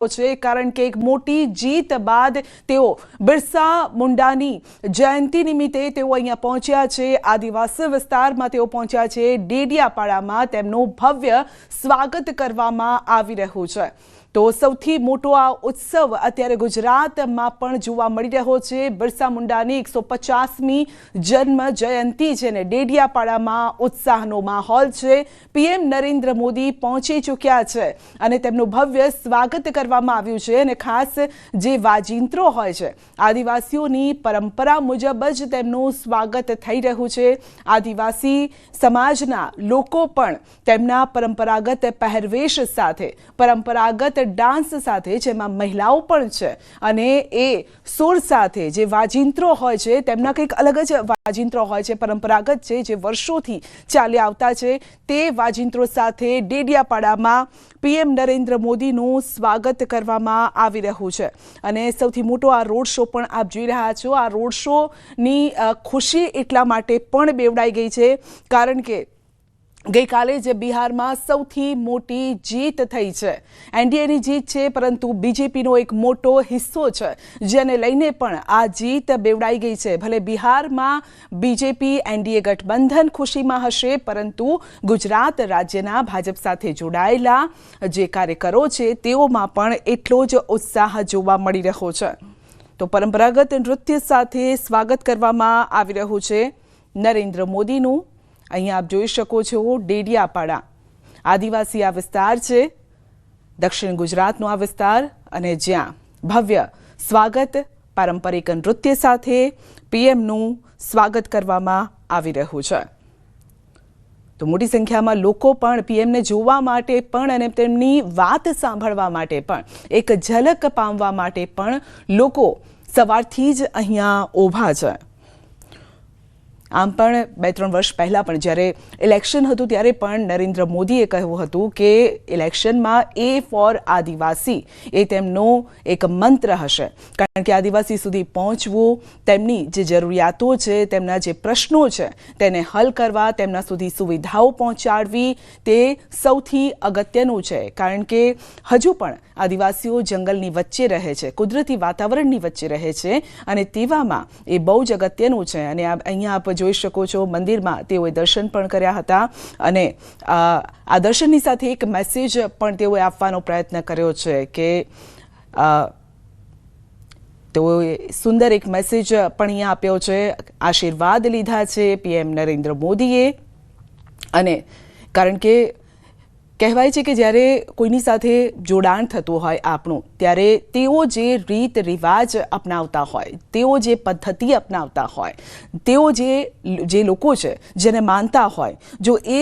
છે, કારણ કે એક મોટી જીત બાદ તેઓ બિરસા મુંડાની જયંતિ નિમિત્તે તેઓ અહીંયા પહોંચ્યા છે। આદિવાસી વિસ્તારમાં તેઓ પહોંચ્યા છે। ડેડિયાપાડામાં તેમનું ભવ્ય સ્વાગત કરવામાં આવી રહ્યું છે। તો સૌથી મોટો આ ઉત્સવ અત્યારે ગુજરાતમાં પણ જોવા મળી રહ્યો છે। બિરસા મુંડાની 150મી જન્મ જયંતિ છે ને ડેડિયાપાડામાં ઉત્સાહનો માહોલ છે। પીએમ નરેન્દ્ર મોદી પહોંચી ચૂક્યા છે અને તેમનું ભવ્ય સ્વાગત કરવામાં આવ્યું છે અને ખાસ જે વાજિંત્રો હોય છે, આદિવાસીઓની પરંપરા મુજબ જ તેમનું સ્વાગત થઈ રહ્યું છે। આદિવાસી સમાજના લોકો પણ તેમના પરંપરાગત પહેરવેશ સાથે, પરંપરાગત डांस साथे जेमां महिलाओं पण छे अने ए सुर साथे जे वाजिंत्रो होय छे तेमना कंईक अलग ज वाजिंत्रो होय छे, परंपरागत छे जे वर्षोथी चाली आवता छे। ते वाजिंत्रो साथे डेडियापाडामां पीएम नरेंद्र मोदीनुं स्वागत करवामां आवी रह्युं छे अने सौथी मोटो आ रोड शो पण आप जोई रह्या छो। आ रोड शोनी खुशी એટલા માટે પણ બેવડાઈ ગઈ છે કારણ કે ગઈકાલે જે બિહારમાં સૌથી મોટી જીત થઈ છે, એનડીએની જીત છે, પરંતુ બીજેપીનો એક મોટો હિસ્સો છે જેને લઈને પણ આ જીત બેવડાઈ ગઈ છે। ભલે બિહારમાં બીજેપી એનડીએ ગઠબંધન ખુશીમાં હશે, પરંતુ ગુજરાત રાજ્યના ભાજપ સાથે જોડાયેલા જે કાર્યકરો છે તેઓમાં પણ એટલો જ ઉત્સાહ જોવા મળી રહ્યો છે। તો પરંપરાગત નૃત્ય સાથે સ્વાગત કરવામાં આવી રહ્યું છે નરેન્દ્ર મોદીનું। અહીંયા આપ જોઈ શકો છો ડેડિયાપાડા આદિવાસી આ વિસ્તાર છે, દક્ષિણ ગુજરાતનો આ વિસ્તાર, અને જ્યાં ભવ્ય સ્વાગત પારંપરિક નૃત્ય સાથે પીએમનું સ્વાગત કરવામાં આવી રહ્યું છે। તો મોટી સંખ્યામાં લોકો પણ પીએમને જોવા માટે પણ અને તેમની વાત સાંભળવા માટે પણ, એક ઝલક પામવા માટે પણ લોકો સવારથી જ અહીંયા ઊભા છે। આમ પણ 2-3 વર્ષ પહેલાં પણ જ્યારે ઇલેક્શન હતું ત્યારે પણ નરેન્દ્ર મોદીએ કહ્યું હતું કે ઇલેક્શનમાં એ ફોર આદિવાસી એ તેમનો એક મંત્ર હશે, કારણ કે આદિવાસી સુધી પહોંચવું, તેમની જે જરૂરિયાતો છે, તેમના જે પ્રશ્નો છે તેને હલ કરવા, તેમના સુધી સુવિધાઓ પહોંચાડવી તે સૌથી અગત્યનું છે। કારણ કે હજુ પણ આદિવાસીઓ જંગલની વચ્ચે રહે છે, કુદરતી વાતાવરણની વચ્ચે રહે છે અને તેવામાં એ બહુ જ અગત્યનું છે। અને અહીંયા આપ જોઈ શકો છો મંદિરમાં તેઓએ દર્શન પણ કર્યા હતા અને આ દર્શનની સાથે એક મેસેજ પણ તેઓએ આપવાનો પ્રયત્ન કર્યો છે કે તેઓએ સુંદર એક મેસેજ પણ અહીંયા આપ્યો છે। આશીર્વાદ લીધા છે પીએમ નરેન્દ્ર મોદીએ, અને કારણ કે કહેવાય છે કે જ્યારે કોઈની સાથે જોડાણ થતું હોય આપણું, ત્યારે તેઓ જે રીત રિવાજ અપનાવતા હોય, તેઓ જે પદ્ધતિ અપનાવતા હોય, તેઓ જે લોકો છે જેને માનતા હોય, જો એ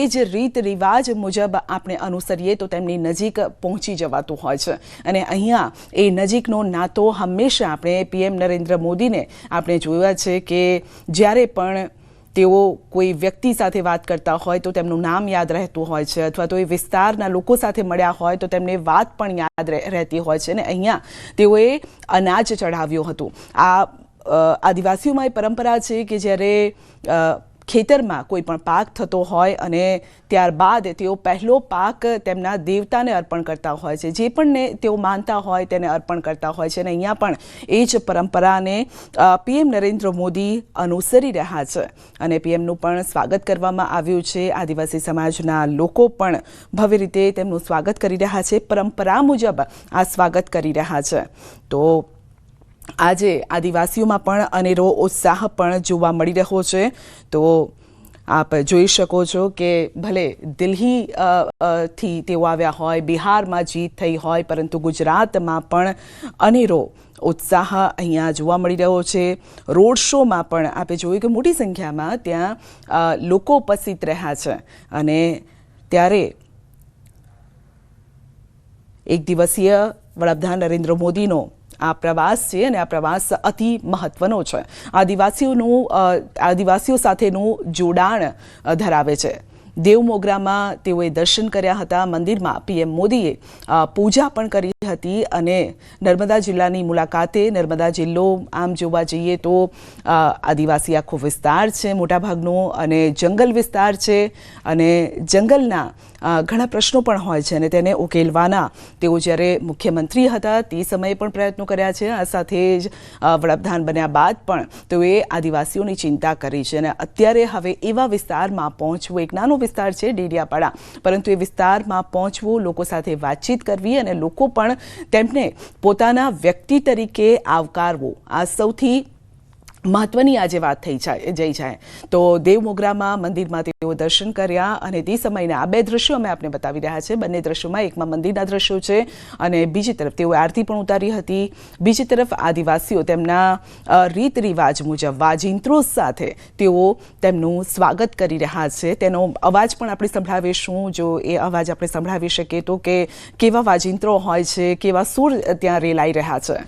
જ રીત રિવાજ મુજબ આપણે અનુસરીએ તો તેમની નજીક પહોંચી જવાતું હોય છે। અને અહીંયા એ નજીકનો નાતો હંમેશા આપણે પીએમ નરેન્દ્ર મોદીને આપણે જોયા છે કે જ્યારે પણ તેઓ કોઈ વ્યક્તિ સાથે વાત કરતા હોય તો તેમનું નામ યાદ રહેતું હોય છે, અથવા તો એ વિસ્તારના લોકો સાથે મળ્યા હોય તો તેમને વાત પણ યાદ રહેતી હોય છે। અને અહીંયા તેઓએ અનાજ ચઢાવ્યું હતું। આ આદિવાસીઓમાં એ પરંપરા છે કે જ્યારે ખેતરમાં કોઈ પણ પાક થતો હોય અને ત્યારબાદ તેઓ પહેલો પાક તેમના દેવતાને અર્પણ કરતા હોય છે, જે પણ તેઓ માનતા હોય તેને અર્પણ કરતા હોય છે। અને અહીંયા પણ એ જ પરંપરાને પીએમ નરેન્દ્ર મોદી અનુસરી રહ્યા છે અને પીએમનું પણ સ્વાગત કરવામાં આવ્યું છે। આદિવાસી સમાજના લોકો પણ ભવ્ય રીતે તેમનું સ્વાગત કરી રહ્યા છે, પરંપરા મુજબ આ સ્વાગત કરી રહ્યા છે। તો આજે આદિવાસીઓમાં પણ અનેરો ઉત્સાહ પણ જોવા મળી રહ્યો છે। તો આપ જોઈ શકો છો કે ભલે દિલ્હી થી તેઓ આવ્યા હોય, બિહારમાં જીત થઈ હોય, પરંતુ ગુજરાતમાં પણ અનેરો ઉત્સાહ અહીંયા જોવા મળી રહ્યો છે। રોડ શોમાં પણ આપણે જોયું કે મોટી સંખ્યામાં ત્યાં લોકો ઉપસ્થિત રહ્યા છે અને ત્યારે એક દિવસીય વડાપ્રધાન નરેન્દ્ર મોદીનો આ પ્રવાસ છે અને આ પ્રવાસ અતિ મહત્વનો છે, આદિવાસીઓ સાથેનું જોડાણ ધરાવે છે। દેવમોગરામાં તેઓએ દર્શન કર્યા હતા, મંદિરમાં પીએમ મોદીએ પૂજા પણ કરી હતી અને નર્મદા જિલ્લાની મુલાકાતે નર્મદા જિલ્લો આમ જોવા જઈએ તો આદિવાસી આખો વિસ્તાર છે મોટાભાગનો અને જંગલ વિસ્તાર છે અને જંગલના ઘણા પ્રશ્નો પણ હોય છે અને તેને ઉકેલવાના તેઓ જ્યારે મુખ્યમંત્રી હતા તે સમયે પણ પ્રયત્નો કર્યા છે. આ સાથે જ વડાપ્રધાન બન્યા બાદ પણ તેઓએ આદિવાસીઓની ચિંતા કરી છે અને અત્યારે હવે એવા વિસ્તારમાં પહોંચવું, એક નાનો વિસ્તાર છે ડેડિયાપાડા, પરંતુ એ વિસ્તારમાં પહોંચવું, લોકો સાથે વાતચીત કરવી અને લોકો પણ તેમને પોતાના વ્યક્તિ તરીકે આવકારવું, આ સૌથી મહત્વની આજે વાત થઈ જાય. તો દેવમોગરામાં મંદિરમાં તેઓ દર્શન કર્યા અને તે સમયના આ બે દ્રશ્યો અમે આપને બતાવી રહ્યા છે. બંને દ્રશ્યોમાં એકમાં મંદિરના દ્રશ્યો છે અને બીજી તરફ તેઓએ આરતી પણ ઉતારી હતી. બીજી તરફ આદિવાસીઓ તેમના રીત રિવાજ મુજબ વાજિંત્રો સાથે તેઓ તેમનું સ્વાગત કરી રહ્યા છે. તેનો અવાજ પણ આપણે સંભળાવીશું. જો એ અવાજ આપણે સંભળાવી શકીએ તો કે કેવા વાજિંત્રો હોય છે, કેવા સૂર ત્યાં રેલાઈ રહ્યા છે.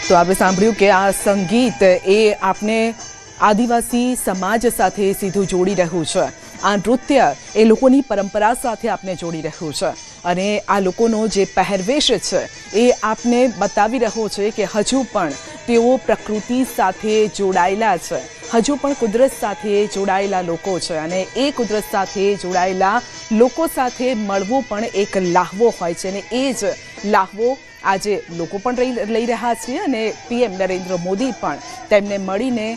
તો આપણે સાંભળ્યું કે આ સંગીત એ આપને આદિવાસી સમાજ સાથે સીધું જોડી રહ્યું છે. આ નૃત્ય એ લોકોની પરંપરા સાથે આપને જોડી રહ્યું છે અને આ લોકોનો જે પહેરવેશ છે એ આપને બતાવી રહ્યો છે કે હજુ પણ તેઓ પ્રકૃતિ સાથે જોડાયેલા છે, હજુ પણ કુદરત સાથે જોડાયેલા લોકો છે અને એ કુદરત સાથે જોડાયેલા લોકો સાથે મળવું પણ એક લાહવો હોય છે અને એ જ લાહવો આજે લોકો પણ લઈ રહ્યા છે અને પીએમ નરેન્દ્ર મોદી પણ તેમને મળીને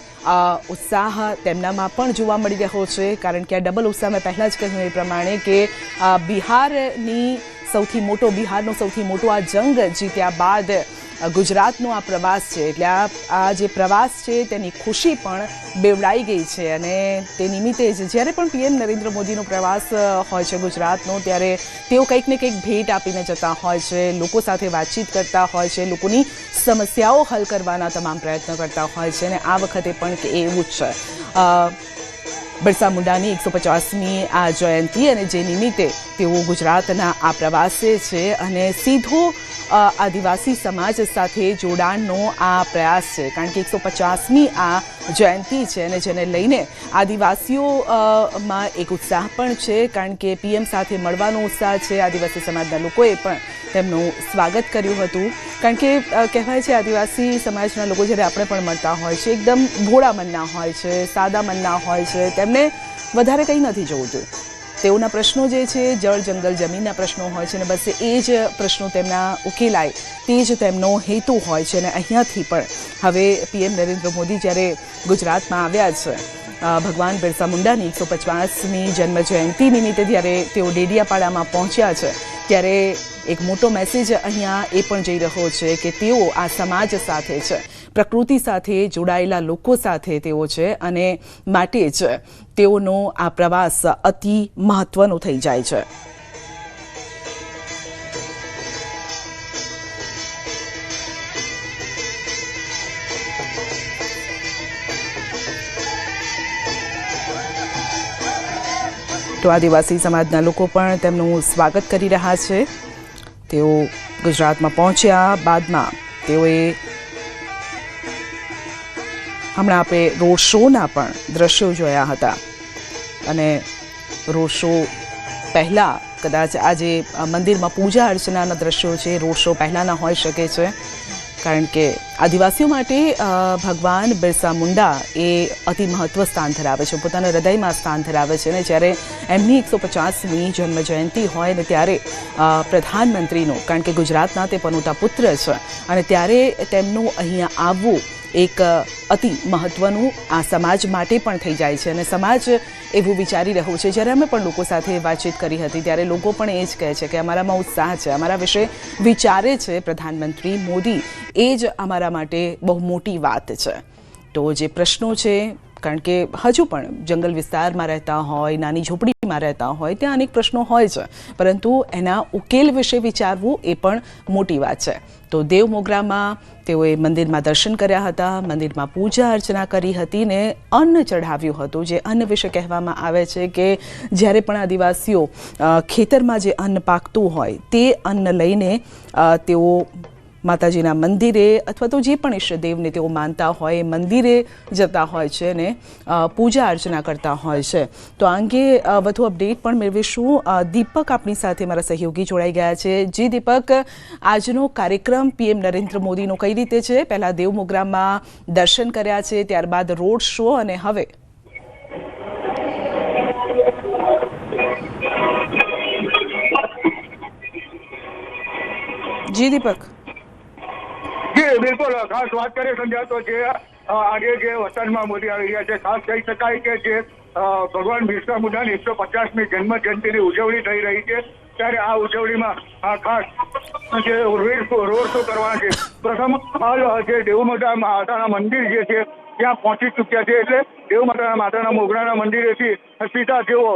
ઉત્સાહ તેમનામાં પણ જોવા મળી રહ્યો છે. કારણ કે આ ડબલ ઉત્સાહ મેં પહેલાં જ કહ્યું એ પ્રમાણે કે બિહારનો સૌથી મોટો આ જંગ જીત્યા બાદ ગુજરાતનો આ પ્રવાસ છે એટલે આ જે પ્રવાસ છે તેની ખુશી પણ બેવડાઈ ગઈ છે અને તે નિમિત્તે જ જ્યારે પણ પીએમ નરેન્દ્ર મોદીનો પ્રવાસ હોય છે ગુજરાતનો ત્યારે તેઓ કંઈક ને કંઈક ભેટ આપીને જતા હોય છે, લોકો સાથે વાતચીત કરતા હોય છે, લોકોની સમસ્યાઓ હલ કરવાના તમામ પ્રયત્નો કરતા હોય છે અને આ વખતે પણ એવું જ છે. બિરસા મુંડાની 150મી આ જયંતિ અને જે નિમિત્તે તેઓ ગુજરાતના આ પ્રવાસે છે અને સીધો આદિવાસી સમાજ સાથે જોડાણનો આ પ્રયાસ છે. કારણ કે 150મી આ જયંતિ છે અને જેને લઈને આદિવાસીઓમાં એક ઉત્સાહ પણ છે. કારણ કે પીએમ સાથે મળવાનો ઉત્સાહ છે. આદિવાસી સમાજના લોકોએ પણ તેમનું સ્વાગત કર્યું હતું. કારણ કે કહેવાય છે આદિવાસી સમાજના લોકો જ્યારે આપણે પણ મળતા હોય છે એકદમ ભોળા મનના હોય છે, સાદા મનના હોય છે, તેમને વધારે કંઈ નથી જોઈતું. તેઓના પ્રશ્નો જે છે જળ, જંગલ, જમીનના પ્રશ્નો હોય છે અને બસ એ જ પ્રશ્નો તેમના ઉકેલાય તે જ તેમનો હેતુ હોય છે. અને અહીંયાથી પણ હવે પીએમ નરેન્દ્ર મોદી જ્યારે ગુજરાતમાં આવ્યા છે ભગવાન બિરસા મુંડાની 150મી જન્મ જયંતિ નિમિત્તે જ્યારે તેઓ ડેડિયાપાડામાં પહોંચ્યા છે ત્યારે એક મોટો મેસેજ અહીંયા એ પણ જઈ રહ્યો છે કે તેઓ આ સમાજ સાથે છે, પ્રકૃતિ સાથે જોડાયેલા લોકો સાથે તેઓ છે અને માટે જ તેઓનો આ પ્રવાસ અતિ મહત્વનો થઈ જાય છે. તો આદિવાસી સમાજના લોકો પણ તેમનું સ્વાગત કરી રહ્યા છે. તેઓ ગુજરાતમાં પહોંચ્યા બાદમાં તેઓએ હમણાં આપણે રોડ શોના પણ દ્રશ્યો જોયા હતા અને રોડ શો પહેલાં કદાચ આજે મંદિરમાં પૂજા અર્ચનાના દ્રશ્યો છે રોડ શો પહેલાંના હોઈ શકે છે. કારણ કે આદિવાસીઓ માટે ભગવાન બિરસા મુંડા એ અતિ મહત્વ સ્થાન ધરાવે છે, પોતાના હૃદયમાં સ્થાન ધરાવે છે અને જ્યારે એમની 150મી જન્મ જયંતિ હોય ને ત્યારે પ્રધાનમંત્રીનો, કારણ કે ગુજરાતના તે પનોતા પુત્ર છે અને ત્યારે તેમનું અહીંયા આવવું એક અતિ મહત્વનું આ સમાજ માટે પણ થઈ જાય છે અને સમાજ એવું વિચારી રહ્યું છે. જ્યારે અમે પણ લોકો સાથે વાતચીત કરી હતી ત્યારે લોકો પણ એ જ કહે છે કે અમારામાં ઉત્સાહ છે, અમારા વિશે વિચારે છે પ્રધાનમંત્રી મોદી, એ જ અમારા માટે બહુ મોટી વાત છે. તો જે પ્રશ્નો છે કારણ કે હજુ પણ જંગલ વિસ્તારમાં રહેતા હોય, નાની ઝૂંપડીમાં રહેતા હોય, ત્યાં અનેક પ્રશ્નો હોય છે, પરંતુ એના ઉકેલ વિશે વિચારવું એ પણ મોટી વાત છે. તો દેવ મોગરામાં તેઓએ મંદિરમાં દર્શન કર્યા હતા, મંદિરમાં પૂજા અર્ચના કરી હતી ને અન્ન ચઢાવ્યું હતું. જે અન્ન વિશે કહેવામાં આવે છે કે જ્યારે પણ આદિવાસીઓ ખેતરમાં જે અન્ન પાકતું હોય તે અન્ન લઈને તેઓ માતાજીના મંદિરે અથવા તો જે પણ ઈષ્ટદેવને તેઓ માનતા હોય એ મંદિરે જતા હોય છે અને પૂજા અર્ચના કરતા હોય છે. તો આ અંગે વધુ અપડેટ પણ મેળવીશું. દીપક આપણી સાથે મારા સહયોગી જોડાઈ ગયા છે. જી દીપક, આજનો કાર્યક્રમ પીએમ નરેન્દ્ર મોદીનો કઈ રીતે છે? પહેલાં દેવ મોગરામાં દર્શન કર્યા છે, ત્યારબાદ રોડ શો અને હવે જી દીપક. જી બિલકુલ, ખાસ વાત કરીએ સંધ્યા તો જે આજે જે વતનમાં મોદી આવી રહ્યા છે, ખાસ કહી શકાય કે જે ભગવાન બિરસા મુંડાની 150મી જન્મ જયંતિની ઉજવણી થઈ રહી છે, ત્યારે આ ઉજવણીમાં ખાસ જે રોડ શો કરવાના છે. પ્રથમ હાલ જે દેવ માતાના મંદિર જે છે ત્યાં પહોંચી ચૂક્યા છે, એટલે દેવ માતાના મોગરાના મંદિરેથી સીધા તેઓ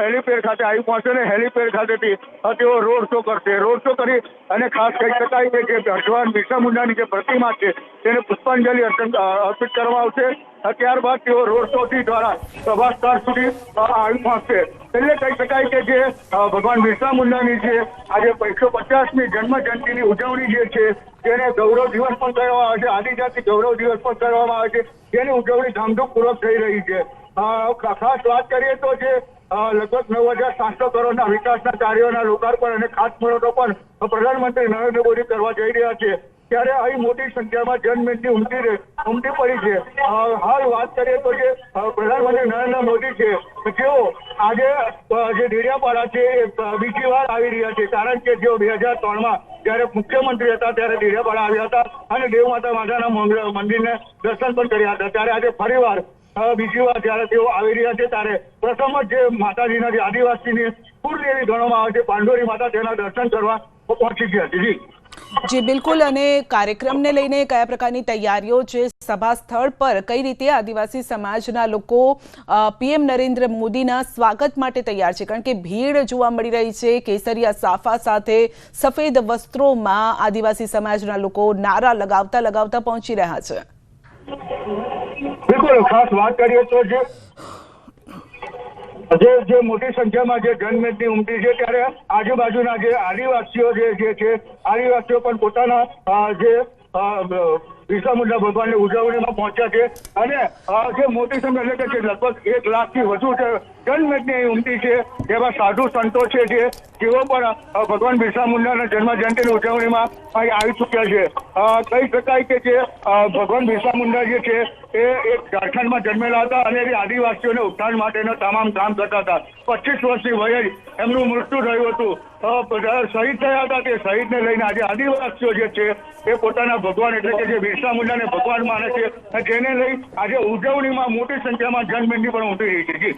હેલીપેડ ખાતે આવી પહોંચે ને હેલીપેડ ખાતેથી તેઓ રોડ શો કરશે. રોડ શો કરી અને ખાસ કહી શકાય કે જે ભગવાન બિરસા મુંડાની જે પ્રતિમા છે તેને પુષ્પાંજલિ અર્પિત કરવામાં આવશે. ત્યારબાદ તેઓ રોડ શોથી દ્વારા સભા સ્થળ સુધી આવી પહોંચશે. એટલે કહી શકાય કે જે ભગવાન બિરસા મુંડાની જે આજે 150મી જન્મ જયંતિની ઉજવણી જે છે તેને ગૌરવ દિવસ પણ કહેવામાં આવે છે, આદિજાતિ ગૌરવ દિવસ પણ કહેવામાં આવે છે, જેની ઉજવણી ધામધૂમપૂર્વક થઈ રહી છે. ખાસ વાત કરીએ તો જે લગભગ 9,700 કરોડના વિકાસના કાર્યોના લોકાર્પણ અને ખાતમુહૂર્તો પણ પ્રધાનમંત્રી નરેન્દ્ર મોદી કરવા જઈ રહ્યા છે, ત્યારે અહીં મોટી સંખ્યામાં જનમેદની ઉમટી પડી છે. હાલ વાત કરીએ તો જે પ્રધાનમંત્રી નરેન્દ્ર મોદી છે જેઓ આજે જે ડેડિયાપાડા છે એ બીજી વાર આવી રહ્યા છે, કારણ કે જેઓ 2003માં જયારે મુખ્યમંત્રી હતા ત્યારે ડેડિયાપાડા આવ્યા હતા અને દેવ માતાના મંદિરને દર્શન પણ કર્યા હતા. ત્યારે આજે ફરીવાર બીજી વાર જયારે તેઓ આવી રહ્યા છે ત્યારે પ્રથમ જ જે માતાજીના જે આદિવાસીની કુળદેવી ગણવામાં આવે છે પાંડોરી માતા, તેના દર્શન કરવા પહોંચી ગયા છે. જી બિલકુલ. અને કાર્યક્રમને લઈને કયા પ્રકારની તૈયારીઓ છે? સભા સ્થળ પર કઈ રીતે આદિવાસી સમાજના લોકો પીએમ નરેન્દ્ર મોદીના સ્વાગત માટે તૈયાર છે? કારણ કે ભીડ જોવા મળી રહી છે, કેસરિયા સાફા સાથે સફેદ વસ્ત્રોમાં આદિવાસી સમાજના લોકો નારા લગાવતા પહોંચી રહ્યા છે. બિલકુલ, ખાસ વાત કરીએ તો જે મોટી સંખ્યામાં જે જનમેદની ઉમટી છે, ત્યારે આજુબાજુના જે આદિવાસીઓ જે છે આદિવાસીઓ પણ પોતાના જે બિરસા મુંડા ભગવાનની ઉજવણીમાં પહોંચ્યા છે અને જે મોટી સંખ્યા એટલે કે લગભગ 1 લાખથી વધુ જનમેદની ઉમટી છે. એવા સાધુ સંતો છે જેઓ પણ ભગવાન બિરસા મુંડાના જન્મ જયંતિની ઉજવણીમાં અહીં આવી ચૂક્યા છે. કહી શકાય કે જે ભગવાન બિરસા મુંડા જે છે એ એક ઝારખંડમાં જન્મેલા હતા અને એ આદિવાસીઓને ઉત્થાન માટેના તમામ કામ કરતા હતા. 25 વર્ષની વયે એમનું મૃત્યુ થયું હતું. શહીદ થયા હતા. તે શહીદને લઈને આજે આદિવાસીઓ જે છે એ પોતાના ભગવાન એટલે કે જે બિરસા મુંડાને ભગવાન માને છે, જેને લઈ આજે ઉજવણીમાં મોટી સંખ્યામાં જનમેદની પણ ઉમટી રહી છે.